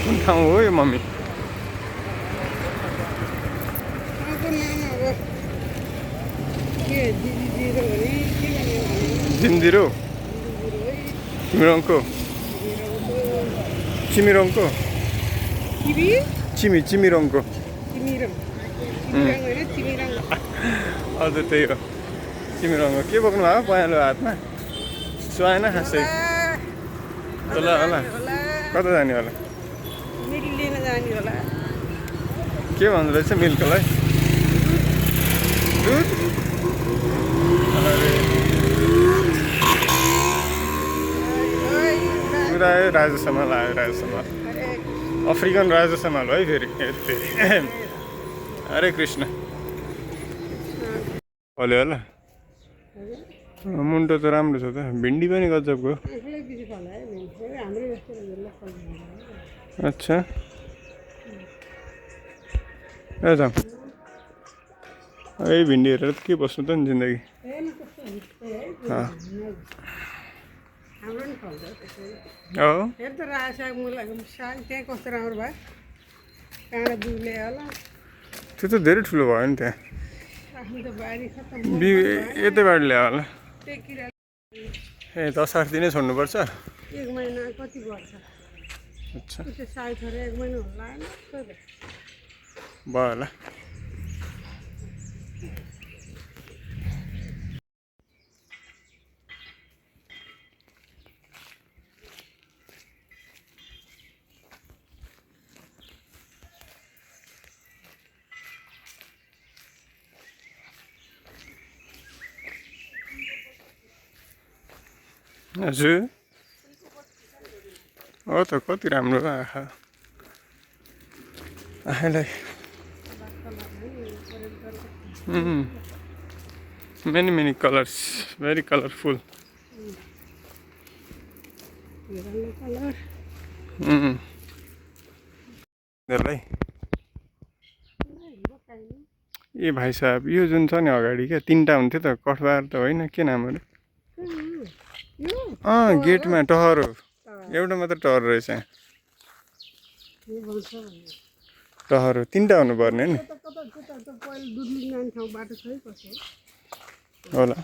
कुन ठाउँ हो यो मम्मी जिन्जिरो चिमिरङको चिमिरङको चिमिरङको हजुर त्यही हो चिमिरङको के बोक्नु भयो पहेँलो हातमा सुहाएन खासै होला होला कता जाने होला के भन्दो रहेछ मिल्कलाई दुध पुरा राजा समाल आयो राजा समाल अफ्रिकन राजा समाल है फेरि हरे कृष्ण हले होला मुन्टो त राम्रो छ त भिन्डी पनि गजबको अच्छा ए जाम यही भिन्डी हेरेर के बस्नु त नि जिन्दगी त्यो त धेरै ठुलो भयो नि त्यहाँ यतैबाट ल्यायो होला ए 10-8 दिनै छोड्नुपर्छ एक महिना कति पर्छ अच्छा साइड एक महिना होला भयो होला हजुर हो त कति राम्रो आँखा आँखालाई many colors very colorful ए भाइ साहब यो जुन छ नि अगाडि क्या 3टा हुन्थ्यो त कठबार त होइन के नाम अरे गेटमा टहर हो एउटा मात्र टहर रहेछ टहर हो 3टा हुनुपर्ने नि होला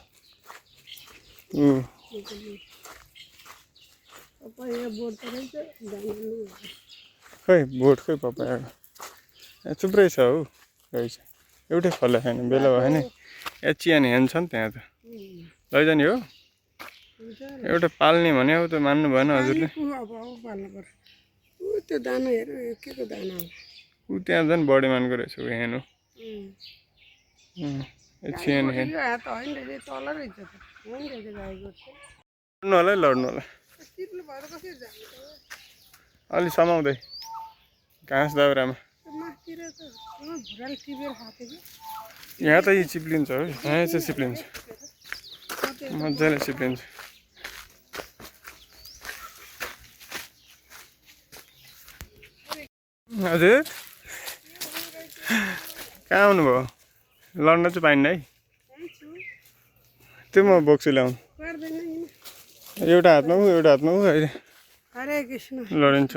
खै बोट खै पपाएको थुप्रै छ हौ रहेछ एउटै फल छैन बेला भयो नि एचियन हेन छ नि त्यहाँ त लैजाने हो एउटा पाल्ने भने अब त मान्नु भएन हजुरले त्यो दाना हेर्नु के को दाना हो ऊ त्यहाँ झन् बडेमानको रहेछ ऊ हेन हो एचियन हेन लड्नु होला है लड्नु होला अलि समाउँदै घाँस दाउरामा यहाँ त यी चिप्लिन्छ है यहाँ चाहिँ चिप्लिन्छ मजाले चिप्लिन्छ हजुर कहाँ आउनुभयो लड्न चाहिँ पाइन्न है त्यो म बोक्छु ल्याउनु एउटा हातमा ऊ एउटा हातमा ऊ अहिले हरे कृष्ण लडिन्छ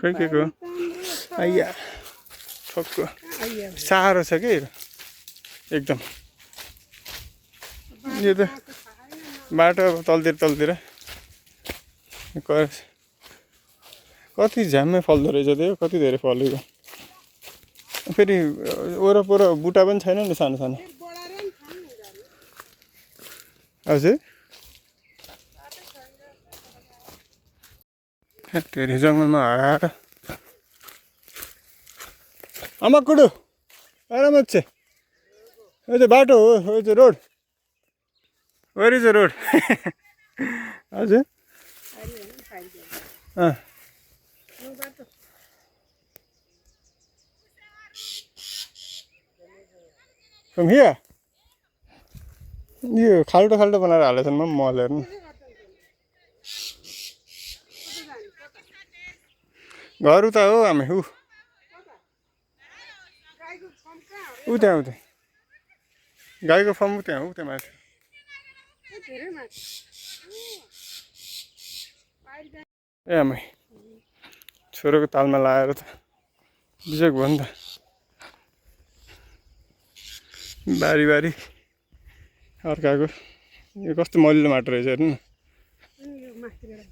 खै के को आइया ठक्क साह्रो छ कि एकदम यो त बाटो अब तलतिर कति झ्याम्मै फल्दो रहेछ त्यो कति धेरै फलेको फेरि वरपर बुटा पनि छैन नि सानो सानो हजुर धेरै जङ्गलमा हराएर आमा कुडु आराम छ यो त बाटो हो यो त road where is the road हजुर फ्रम हियर यो खाल्टो बनाएर हालेछन् मल हेर्नु घर उता हो हामी ऊ त्यहाँ गाईको फर्म त्यहाँ हो त्यहाँ माथि ए आमै छोरोको तालमा लाएर त बिजोग भयो नि त बारी बारी अर्काको यो कस्तो मलिलो माटो रहेछ हेर्नु न अनि यो माथिबाट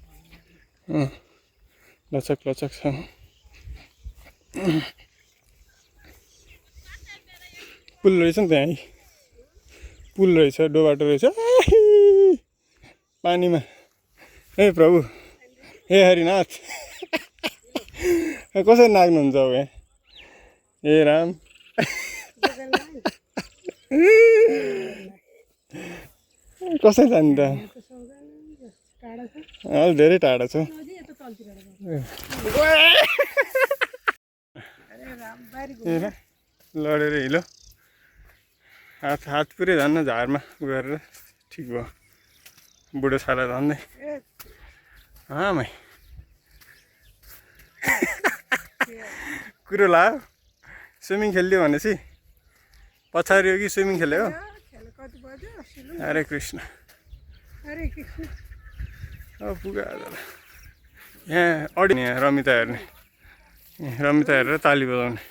लचक लचक छ पुल रहेछ नि त्यहाँ पुल रहेछ डोबाटो रहेछ पानीमा हे प्रभु हे हरिनाथ कसरी नाग्नुहुन्छ अब यहाँ हे राम कसरी जाने त टाढा छ अलि धेरै टाढा छ नदी यता तलतिरबाट अरे राम बारी हेर लडेर हिलो हात पुरै धन्न झारमा गरेर ठिक भयो बुढो छाला धन्दै आमै कुरो लायो स्विमिङ खेलिदियो भनेपछि पछाडि हो कि स्विमिङ खेल्यो खेल कति बज्यो सिलु हरे कृष्ण अरे कृष्ण अब पुगा यहाँ अडिने यहाँ रमिता हेर्ने रमिता हेरेर ताली बजाउने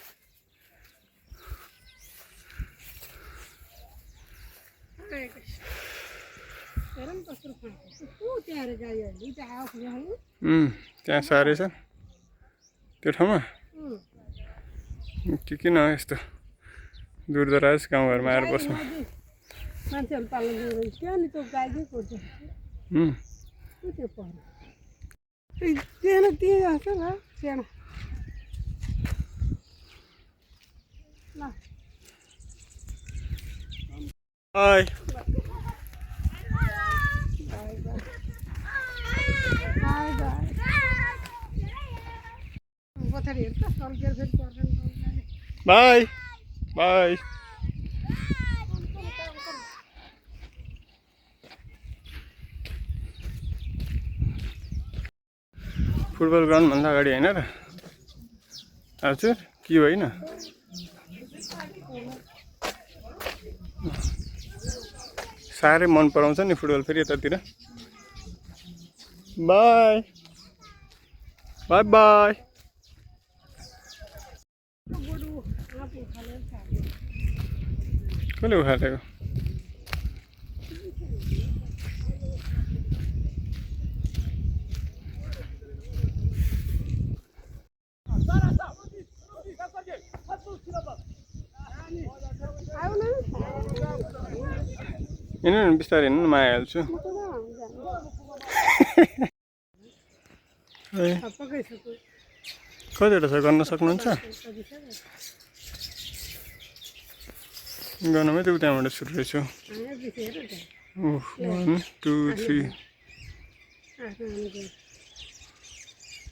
अरे कृष्ण हेर न कस्तो फाँको त्यहाँ अरे गाईहरूले त्यहाँ आएको त्यहाँ साह्रै छ त्यो ठाउँमा के किन हो यस्तो दूरदराज गाउँघरमा आएर बस्नु मान्छेहरू पाल्नु दिँदैन त्यो नि त्यो गाईकै कोर्छ त्यो पर्यो त्यहाँ त्यहाँ जस्तो ल सानो ल हाय पछाडि हेर्छ सर्केर फेरि पर्दैन बाई बाई फुटबल ग्राउन्डभन्दा अगाडि होइन र हजुर के होइन साह्रै मन पराउँछ नि फुटबल फेरि यतातिर बाई बाई बाई कसले उखालेको हिँड्नु बिस्तारै हिँड्नु माया हाल्छु कतिवटा छ गर्न सक्नुहुन्छ गर्नुमै त उताबाट सुरु रहेछु 1 2 3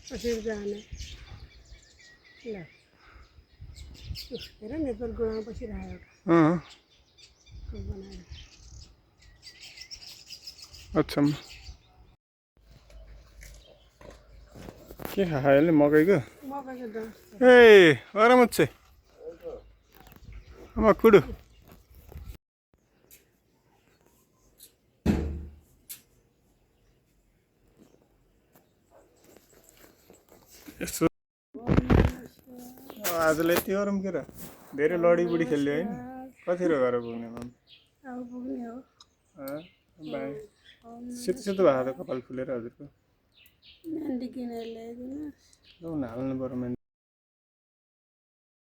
कसरी जाने ल हेर नेटवर्क गुणामा बसिरहेको बनाएर अच्छा के खायो अहिले मकैको मकैको डस ए आरामच्छे आमा कुडु यसो आजलाई यति गरौँ के र धेरै लडी बुडी खेल्यो होइन कतिखेर घर पुग्ने मम्मी अब पुग्ने हो बाई सेतो सेतो भएको त कपाल फुलेर हजुरको मेहन्दी किनेर ल्याइदिनुहोस् हाल्नु पर्यो